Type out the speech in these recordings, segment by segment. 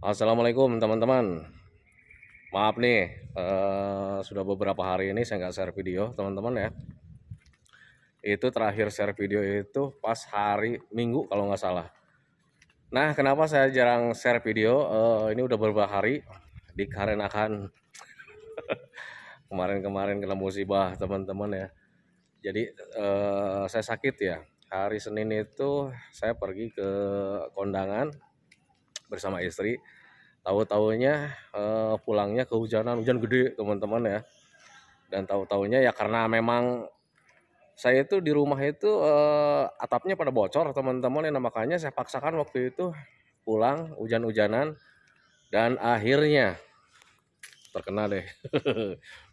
Assalamualaikum teman-teman. Maaf nih, sudah beberapa hari ini saya nggak share video teman-teman ya. Itu terakhir share video itu pas hari Minggu kalau nggak salah. Nah, kenapa saya jarang share video? Ini udah beberapa hari dikarenakan kemarin-kemarin kena musibah teman-teman ya. Jadi saya sakit ya. Hari Senin itu saya pergi ke kondangan bersama istri. Tahu-taunya pulangnya kehujanan, hujan gede teman-teman ya. Dan tahu-taunya ya karena memang saya itu di rumah itu atapnya pada bocor teman-teman ya. Nah, makanya saya paksakan waktu itu pulang hujan-hujanan dan akhirnya terkena deh.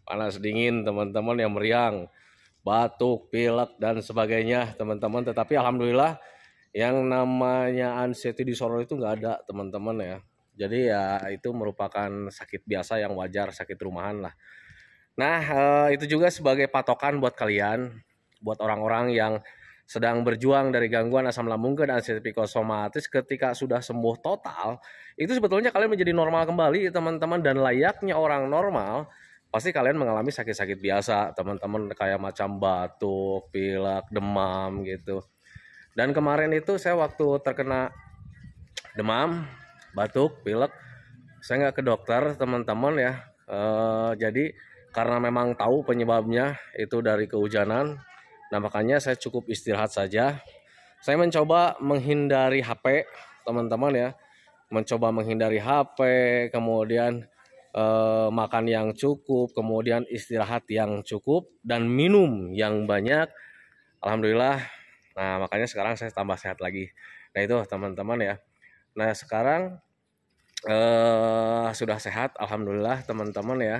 Panas dingin teman-teman yang meriang, batuk, pilek dan sebagainya teman-teman. Tetapi alhamdulillah yang namanya anxiety disorder itu nggak ada teman-teman ya. Jadi ya itu merupakan sakit biasa yang wajar, sakit rumahan lah. Nah, itu juga sebagai patokan buat kalian, buat orang-orang yang sedang berjuang dari gangguan asam lambung dan anxiety psikosomatis. Ketika sudah sembuh total, itu sebetulnya kalian menjadi normal kembali teman-teman, dan layaknya orang normal. Pasti kalian mengalami sakit-sakit biasa teman-teman, kayak macam batuk, pilek, demam gitu. Dan kemarin itu saya waktu terkena demam, batuk, pilek, saya nggak ke dokter teman-teman ya. Jadi karena memang tahu penyebabnya itu dari kehujanan, nah makanya saya cukup istirahat saja. Saya mencoba menghindari HP teman-teman ya, mencoba menghindari HP, kemudian makan yang cukup, kemudian istirahat yang cukup dan minum yang banyak. Alhamdulillah. Nah makanya sekarang saya tambah sehat lagi. Nah itu teman-teman ya. Nah sekarang sudah sehat alhamdulillah teman-teman ya,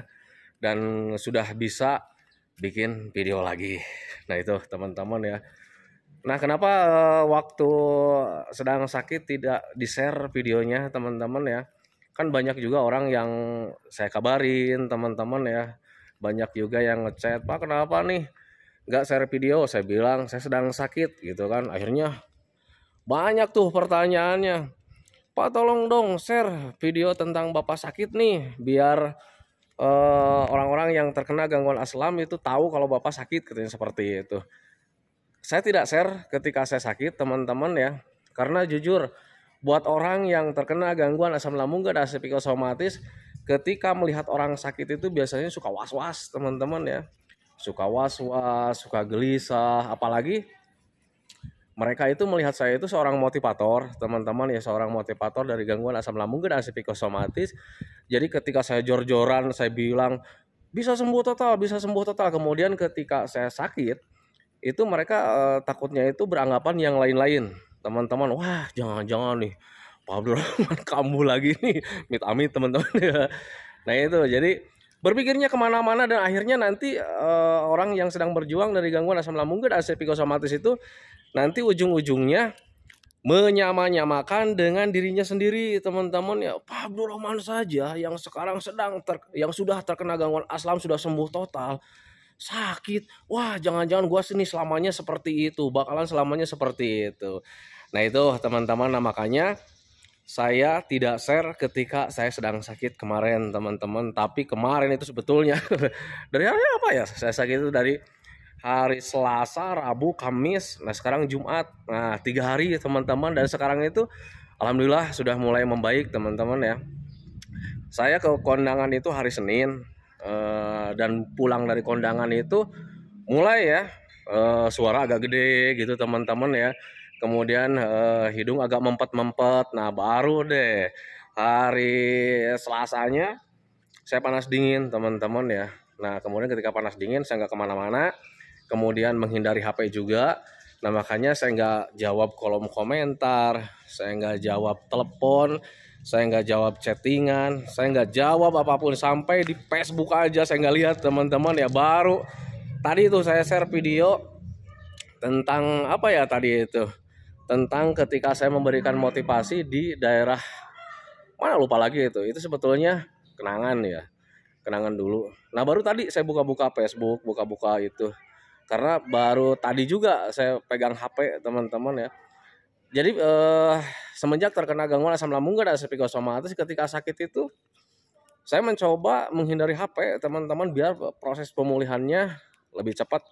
dan sudah bisa bikin video lagi. Nah itu teman-teman ya. Nah kenapa waktu sedang sakit tidak di-share videonya teman-teman ya. Kan banyak juga orang yang saya kabarin teman-teman ya. Banyak juga yang ngechat, "Pak kenapa nih nggak share video?" Saya bilang saya sedang sakit gitu kan. Akhirnya banyak tuh pertanyaannya, "Pak tolong dong share video tentang Bapak sakit nih, biar orang-orang yang terkena gangguan aslam itu tahu kalau Bapak sakit," katanya seperti itu. Saya tidak share ketika saya sakit teman-teman ya, karena jujur buat orang yang terkena gangguan asam lambung dan asam psikosomatis, ketika melihat orang sakit itu biasanya suka was-was teman-teman ya, suka was-was, suka gelisah, apalagi mereka itu melihat saya itu seorang motivator teman-teman ya, seorang motivator dari gangguan asam lambung dan asam psikosomatis. Jadi ketika saya jor-joran saya bilang bisa sembuh total, bisa sembuh total, kemudian ketika saya sakit itu mereka takutnya itu beranggapan yang lain-lain teman-teman. Wah jangan-jangan nih Pak Abdurrahman kambuh lagi nih, amit-amit teman-teman ya. Nah itu jadi berpikirnya kemana-mana, dan akhirnya nanti orang yang sedang berjuang dari gangguan asam lambung dan asam psikosomatis itu nanti ujung-ujungnya menyamakan dengan dirinya sendiri teman-teman ya. Pak Abdurrahman saja yang sekarang yang sudah terkena gangguan aslam sudah sembuh total, sakit, wah jangan-jangan gua sini selamanya seperti itu, bakalan selamanya seperti itu. Nah itu teman-teman, nah makanya saya tidak share ketika saya sedang sakit kemarin teman-teman. Tapi kemarin itu sebetulnya dari hari apa ya, saya sakit itu dari hari Selasa, Rabu, Kamis, nah sekarang Jumat. Nah 3 hari teman-teman, dan sekarang itu alhamdulillah sudah mulai membaik teman-teman ya. Saya ke kondangan itu hari Senin, dan pulang dari kondangan itu mulai ya suara agak gede gitu teman-teman ya. Kemudian hidung agak mempet-mempet. Nah baru deh hari Selasanya saya panas dingin teman-teman ya. Nah kemudian ketika panas dingin saya nggak kemana-mana, kemudian menghindari HP juga. Nah makanya saya nggak jawab kolom komentar, saya nggak jawab telepon, saya nggak jawab chattingan, saya nggak jawab apapun, sampai di Facebook aja saya nggak lihat teman-teman ya. Baru tadi itu saya share video tentang apa ya tadi itu, tentang ketika saya memberikan motivasi di daerah mana lupa lagi itu sebetulnya kenangan ya, kenangan dulu. Nah baru tadi saya buka-buka Facebook, buka-buka itu, karena baru tadi juga saya pegang HP teman-teman ya. Jadi semenjak terkena gangguan asam lambung dan psikosomatis, ketika sakit itu saya mencoba menghindari HP teman-teman biar proses pemulihannya lebih cepat.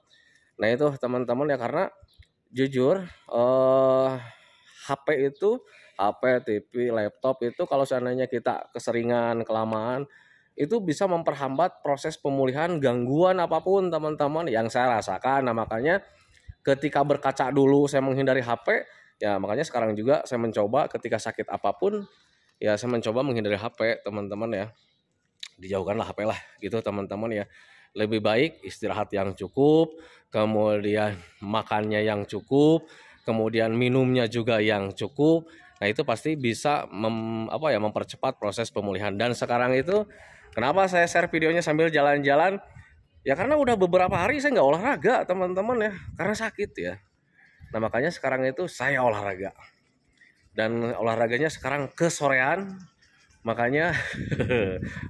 Nah itu teman-teman ya, karena jujur HP itu, HP, TV, laptop itu kalau seandainya kita keseringan, kelamaan, itu bisa memperhambat proses pemulihan gangguan apapun teman-teman yang saya rasakan. Nah makanya ketika berkaca dulu saya menghindari HP, ya makanya sekarang juga saya mencoba ketika sakit apapun, ya saya mencoba menghindari HP teman-teman ya. Dijauhkanlah HP lah gitu teman-teman ya. Lebih baik istirahat yang cukup, kemudian makannya yang cukup, kemudian minumnya juga yang cukup. Nah itu pasti bisa mempercepat proses pemulihan. Dan sekarang itu kenapa saya share videonya sambil jalan-jalan? Ya karena udah beberapa hari saya nggak olahraga teman-teman ya, karena sakit ya. Nah makanya sekarang itu saya olahraga. Dan olahraganya sekarang ke sorean, makanya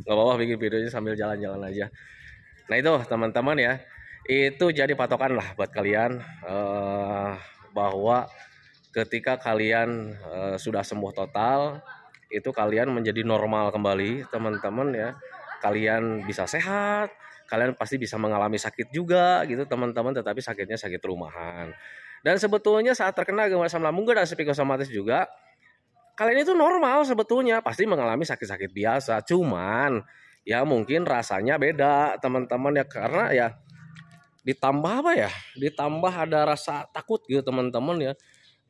nggak apa-apa bikin videonya sambil jalan-jalan aja. Nah itu teman-teman ya, itu jadi patokan lah buat kalian bahwa ketika kalian sudah sembuh total, itu kalian menjadi normal kembali teman-teman ya. Kalian bisa sehat, kalian pasti bisa mengalami sakit juga gitu teman-teman, tetapi sakitnya sakit rumahan. Dan sebetulnya saat terkena gangguan asam lambung dan psikosomatis juga, kalian itu normal sebetulnya, pasti mengalami sakit-sakit biasa. Cuman ya mungkin rasanya beda teman-teman ya, karena ya ditambah apa ya? Ditambah ada rasa takut gitu teman-teman ya.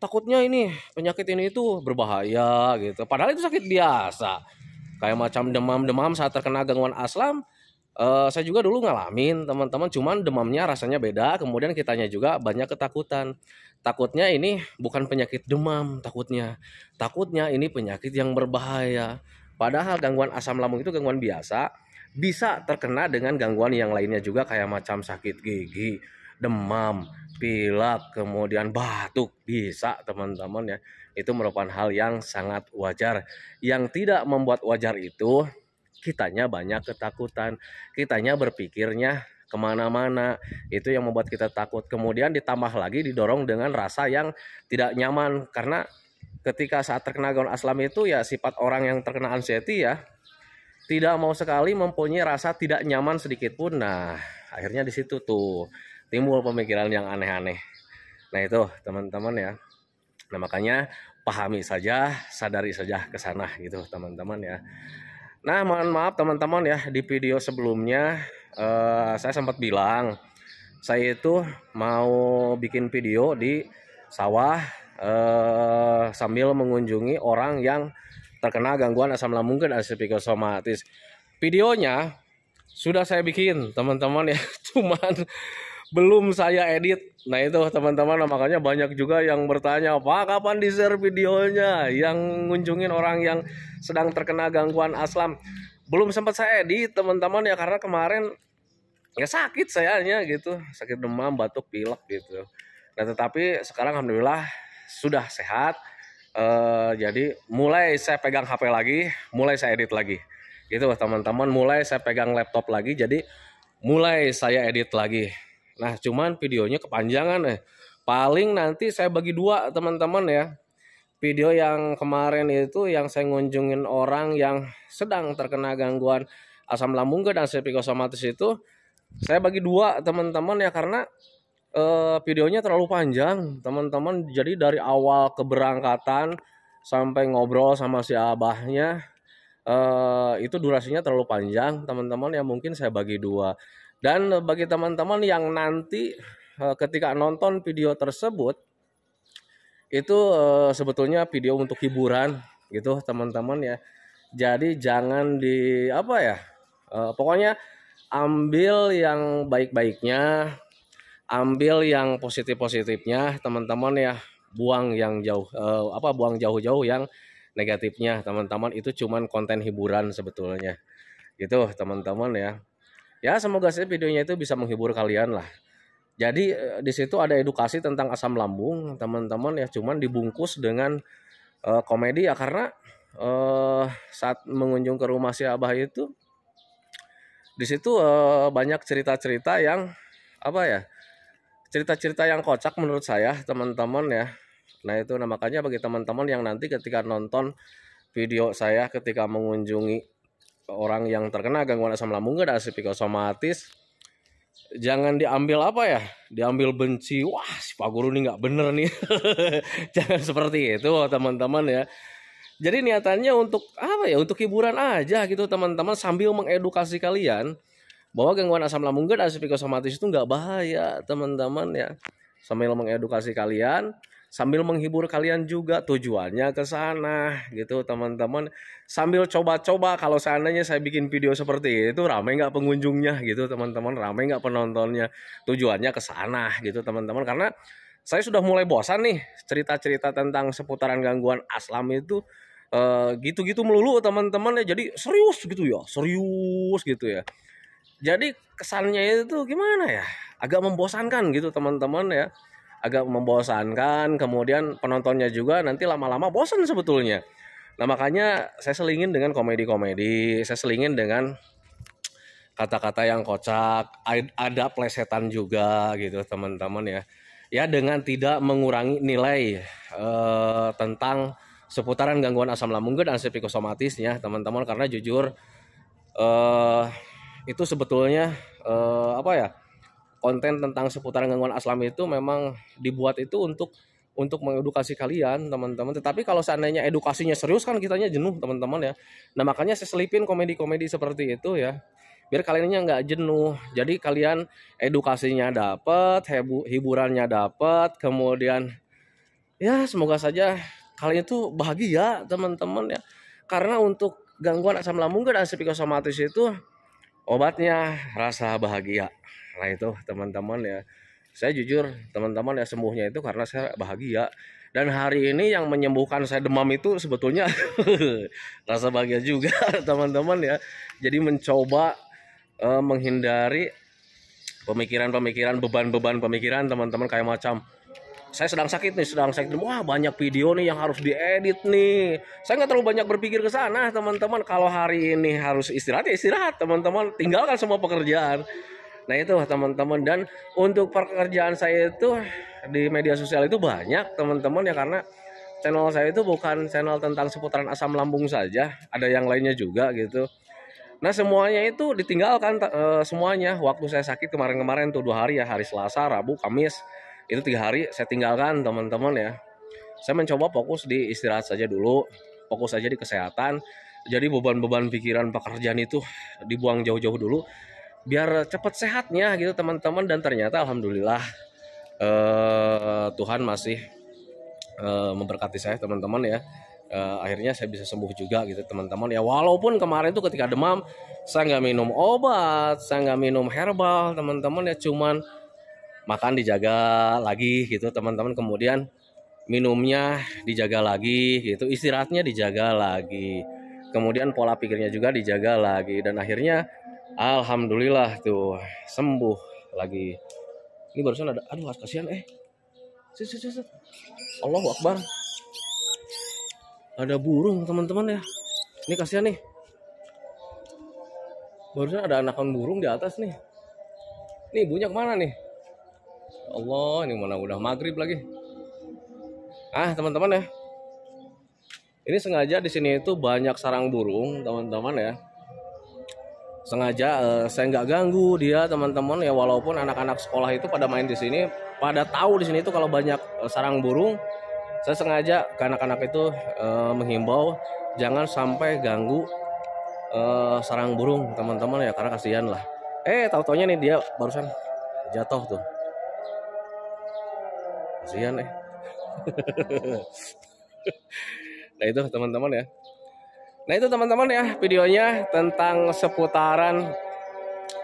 Takutnya ini penyakit ini itu berbahaya gitu. Padahal itu sakit biasa. Kayak macam demam-demam saat terkena gangguan asam. Saya juga dulu ngalamin teman-teman, cuman demamnya rasanya beda, kemudian kitanya juga banyak ketakutan. Takutnya ini bukan penyakit demam, takutnya ini penyakit yang berbahaya. Padahal gangguan asam lambung itu gangguan biasa, bisa terkena dengan gangguan yang lainnya juga, kayak macam sakit gigi, demam, pilek, kemudian batuk, bisa teman-teman ya. Itu merupakan hal yang sangat wajar. Yang tidak membuat wajar itu kitanya banyak ketakutan, kitanya berpikirnya kemana-mana, itu yang membuat kita takut. Kemudian ditambah lagi didorong dengan rasa yang tidak nyaman, karena ketika saat terkena gangguan asam itu ya sifat orang yang terkena anxiety ya, tidak mau sekali mempunyai rasa tidak nyaman sedikit pun. Nah akhirnya di situ tuh timbul pemikiran yang aneh-aneh. Nah itu teman-teman ya. Nah makanya pahami saja, sadari saja ke sana gitu teman-teman ya. Nah, mohon maaf teman-teman ya, di video sebelumnya saya sempat bilang saya itu mau bikin video di sawah sambil mengunjungi orang yang terkena gangguan asam lambung dan psikosomatis. Videonya sudah saya bikin teman-teman ya, cuman belum saya edit. Nah itu teman-teman, makanya banyak juga yang bertanya, Pak kapan di share videonya yang ngunjungin orang yang sedang terkena gangguan asam. Belum sempat saya edit teman-teman ya, karena kemarin ya sakit sayanya gitu, sakit demam, batuk, pilek gitu. Nah tetapi sekarang alhamdulillah sudah sehat. Jadi mulai saya pegang HP lagi, mulai saya edit lagi gitu teman-teman. Mulai saya pegang laptop lagi, jadi mulai saya edit lagi. Nah cuman videonya kepanjangan paling nanti saya bagi dua teman-teman ya. Video yang kemarin itu yang saya ngunjungin orang yang sedang terkena gangguan asam lambung dan psikosomatis itu saya bagi dua teman-teman ya, karena videonya terlalu panjang teman-teman. Jadi dari awal keberangkatan sampai ngobrol sama si abahnya itu durasinya terlalu panjang teman-teman ya, mungkin saya bagi dua. Dan bagi teman-teman yang nanti ketika nonton video tersebut itu sebetulnya video untuk hiburan gitu teman-teman ya. Jadi jangan di apa ya, pokoknya ambil yang baik-baiknya, ambil yang positif-positifnya teman-teman ya, buang yang jauh buang jauh-jauh yang negatifnya teman-teman. Itu cuman konten hiburan sebetulnya gitu teman-teman ya. Ya semoga sih videonya itu bisa menghibur kalian lah. Jadi di situ ada edukasi tentang asam lambung teman-teman ya, cuman dibungkus dengan komedi ya, karena saat mengunjung ke rumah si abah itu di situ banyak cerita-cerita yang apa ya, cerita-cerita yang kocak menurut saya teman-teman ya. Nah itu, nah makanya bagi teman-teman yang nanti ketika nonton video saya ketika mengunjungi orang yang terkena gangguan asam lambung dan psikosomatis, jangan diambil apa ya, diambil benci, wah si Pak Guru ini nggak bener nih. Jangan seperti itu teman-teman ya. Jadi niatannya untuk apa ya, untuk hiburan aja gitu teman-teman, sambil mengedukasi kalian bahwa gangguan asam lambung dan psikosomatis itu nggak bahaya teman-teman ya. Sambil mengedukasi kalian, sambil menghibur kalian juga, tujuannya ke sana gitu teman-teman. Sambil coba-coba kalau seandainya saya bikin video seperti itu, ramai nggak pengunjungnya gitu teman-teman, ramai nggak penontonnya, tujuannya ke sana gitu teman-teman. Karena saya sudah mulai bosan nih cerita-cerita tentang seputaran gangguan asam itu gitu-gitu melulu teman-teman ya. Jadi serius gitu ya. Jadi kesannya itu gimana ya, agak membosankan gitu teman-teman ya, agak membosankan. Kemudian penontonnya juga nanti lama-lama bosan sebetulnya. Nah makanya saya selingin dengan komedi-komedi, saya selingin dengan kata-kata yang kocak, ada plesetan juga gitu teman-teman ya. Ya dengan tidak mengurangi nilai tentang seputaran gangguan asam lambung dan psikosomatisnya teman-teman. Karena jujur itu sebetulnya apa ya, konten tentang seputaran gangguan asam itu memang dibuat itu untuk mengedukasi kalian teman-teman. Tetapi kalau seandainya edukasinya serius kan kitanya jenuh teman-teman ya. Nah makanya saya selipin komedi-komedi seperti itu ya, biar kaliannya nggak jenuh. Jadi kalian edukasinya dapat, hiburannya dapat, kemudian ya semoga saja kalian itu bahagia teman-teman ya. Karena untuk gangguan asam lambung dan psikosomatis itu obatnya rasa bahagia. Nah itu teman-teman ya, saya jujur teman-teman ya, sembuhnya itu karena saya bahagia. Dan hari ini yang menyembuhkan saya demam itu sebetulnya rasa bahagia juga teman-teman ya. Jadi mencoba menghindari pemikiran-pemikiran, beban-beban pemikiran teman-teman, kayak macam saya sedang sakit, wah banyak video nih yang harus diedit nih. Saya nggak terlalu banyak berpikir ke sana teman-teman. Kalau hari ini harus istirahat ya istirahat teman-teman, tinggalkan semua pekerjaan. Nah itu teman-teman. Dan untuk pekerjaan saya itu di media sosial itu banyak teman-teman ya, karena channel saya itu bukan channel tentang seputaran asam lambung saja, ada yang lainnya juga gitu. Nah semuanya itu ditinggalkan semuanya. Waktu saya sakit kemarin-kemarin tuh 2 hari ya, hari Selasa, Rabu, Kamis, itu 3 hari saya tinggalkan teman-teman ya. Saya mencoba fokus di istirahat saja dulu, fokus saja di kesehatan. Jadi beban-beban pikiran pekerjaan itu dibuang jauh-jauh dulu, biar cepat sehatnya gitu teman-teman. Dan ternyata alhamdulillah Tuhan masih memberkati saya teman-teman ya. Akhirnya saya bisa sembuh juga gitu teman-teman ya. Walaupun kemarin tuh ketika demam saya nggak minum obat, saya nggak minum herbal teman-teman ya, cuman makan dijaga lagi gitu teman-teman, kemudian minumnya dijaga lagi gitu, istirahatnya dijaga lagi, kemudian pola pikirnya juga dijaga lagi, dan akhirnya alhamdulillah tuh sembuh lagi. Ini barusan ada, aduh kasihan Allahu Akbar, ada burung teman-teman ya. Ini kasihan nih, barusan ada anakan burung di atas nih. Nih ibunya kemana nih? Allah, ini mana udah maghrib lagi. Teman-teman ya, ini sengaja di sini itu banyak sarang burung teman-teman ya. Sengaja saya nggak ganggu dia teman-teman ya, walaupun anak-anak sekolah itu pada main di sini, pada tahu di sini itu kalau banyak sarang burung. Saya sengaja ke anak-anak itu menghimbau jangan sampai ganggu sarang burung teman-teman ya, karena kasihan lah. Tahu-taunya nih dia barusan jatuh tuh. Kasihan Nah itu teman-teman ya. Nah itu teman-teman ya, videonya tentang seputaran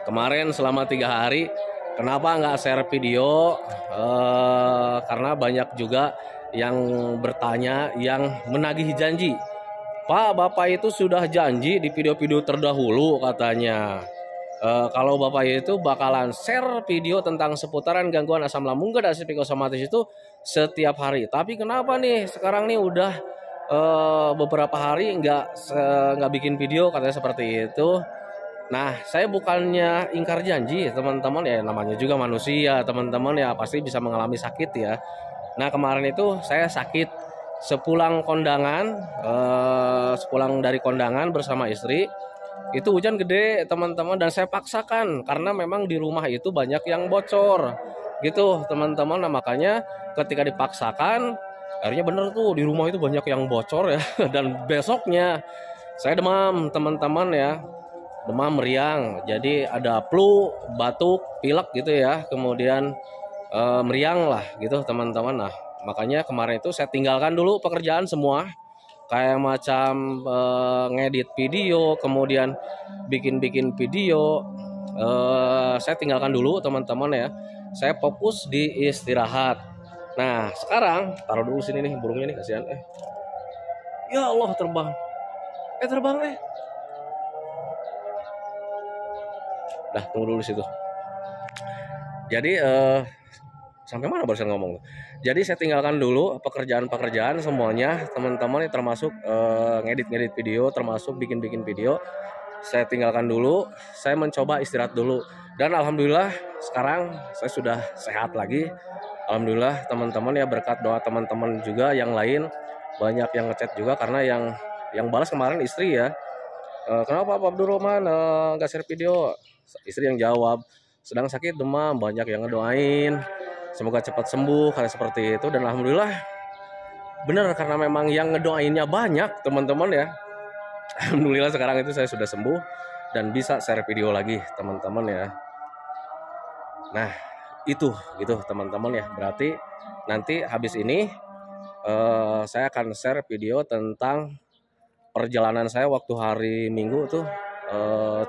kemarin selama 3 hari. Kenapa nggak share video? Karena banyak juga yang bertanya, yang menagih janji. Pak, Bapak itu sudah janji di video-video terdahulu katanya. Kalau Bapak itu bakalan share video tentang seputaran gangguan asam lambung dan psikosomatis itu setiap hari. Tapi kenapa nih sekarang nih udah beberapa hari nggak bikin video, katanya seperti itu. Nah saya bukannya ingkar janji teman-teman ya, namanya juga manusia teman-teman ya, pasti bisa mengalami sakit ya. Nah kemarin itu saya sakit sepulang kondangan, sepulang dari kondangan bersama istri. Itu hujan gede teman-teman dan saya paksakan karena memang di rumah itu banyak yang bocor gitu teman-teman. Nah makanya ketika dipaksakan akhirnya bener tuh di rumah itu banyak yang bocor ya. Dan besoknya saya demam teman-teman ya, demam meriang, jadi ada flu, batuk, pilek gitu ya, kemudian meriang lah gitu teman-teman. Nah makanya kemarin itu saya tinggalkan dulu pekerjaan semua, kayak macam ngedit video, kemudian bikin video, saya tinggalkan dulu teman-teman ya. Saya fokus di istirahat. Nah sekarang taruh dulu sini nih burungnya nih, kasihan. Ya Allah, terbang. Terbang. Dah tunggu dulu situ. Jadi sampai mana barusan ngomong? Jadi saya tinggalkan dulu pekerjaan-pekerjaan semuanya teman-teman, termasuk ngedit video, termasuk bikin video. Saya tinggalkan dulu, saya mencoba istirahat dulu. Dan alhamdulillah sekarang saya sudah sehat lagi. Alhamdulillah teman-teman ya, berkat doa teman-teman juga yang lain, banyak yang ngechat juga karena yang balas kemarin istri ya. Kenapa Pak Abdurrahman nggak share video? Istri yang jawab, sedang sakit demam, banyak yang ngedoain semoga cepat sembuh kayak seperti itu. Dan alhamdulillah benar, karena memang yang ngedoainnya banyak teman-teman ya. Alhamdulillah sekarang itu saya sudah sembuh dan bisa share video lagi teman-teman ya. Nah itu gitu teman-teman ya, berarti nanti habis ini saya akan share video tentang perjalanan saya waktu hari Minggu tuh.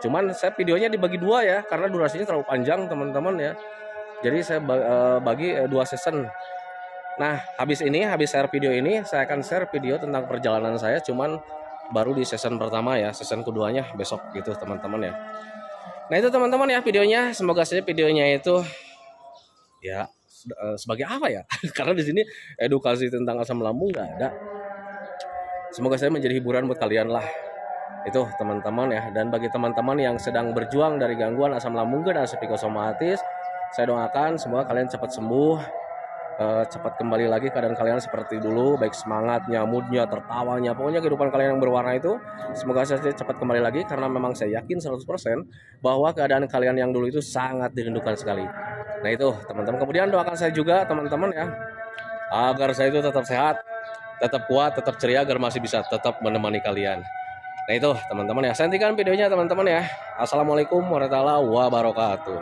Cuman saya videonya dibagi dua ya, karena durasinya terlalu panjang teman-teman ya. Jadi saya bagi 2 season. Nah habis share video ini, saya akan share video tentang perjalanan saya, cuman baru di season pertama ya. Season keduanya besok gitu teman-teman ya. Nah itu teman-teman ya videonya. Semoga saja videonya itu ya sebagai apa ya? Karena di sini edukasi tentang asam lambung nggak ada. Semoga saya menjadi hiburan buat kalian lah. Itu teman-teman ya. Dan bagi teman-teman yang sedang berjuang dari gangguan asam lambung dan psikosomatis, saya doakan semoga kalian cepat sembuh, cepat kembali lagi keadaan kalian seperti dulu, baik semangatnya, moodnya, tertawanya, pokoknya kehidupan kalian yang berwarna itu semoga saja cepat kembali lagi, karena memang saya yakin 100% bahwa keadaan kalian yang dulu itu sangat dirindukan sekali. Nah itu teman-teman. Kemudian doakan saya juga teman-teman ya, agar saya itu tetap sehat, tetap kuat, tetap ceria, agar masih bisa tetap menemani kalian. Nah itu teman-teman ya, saya hentikan videonya teman-teman ya. Assalamualaikum warahmatullahi wabarakatuh.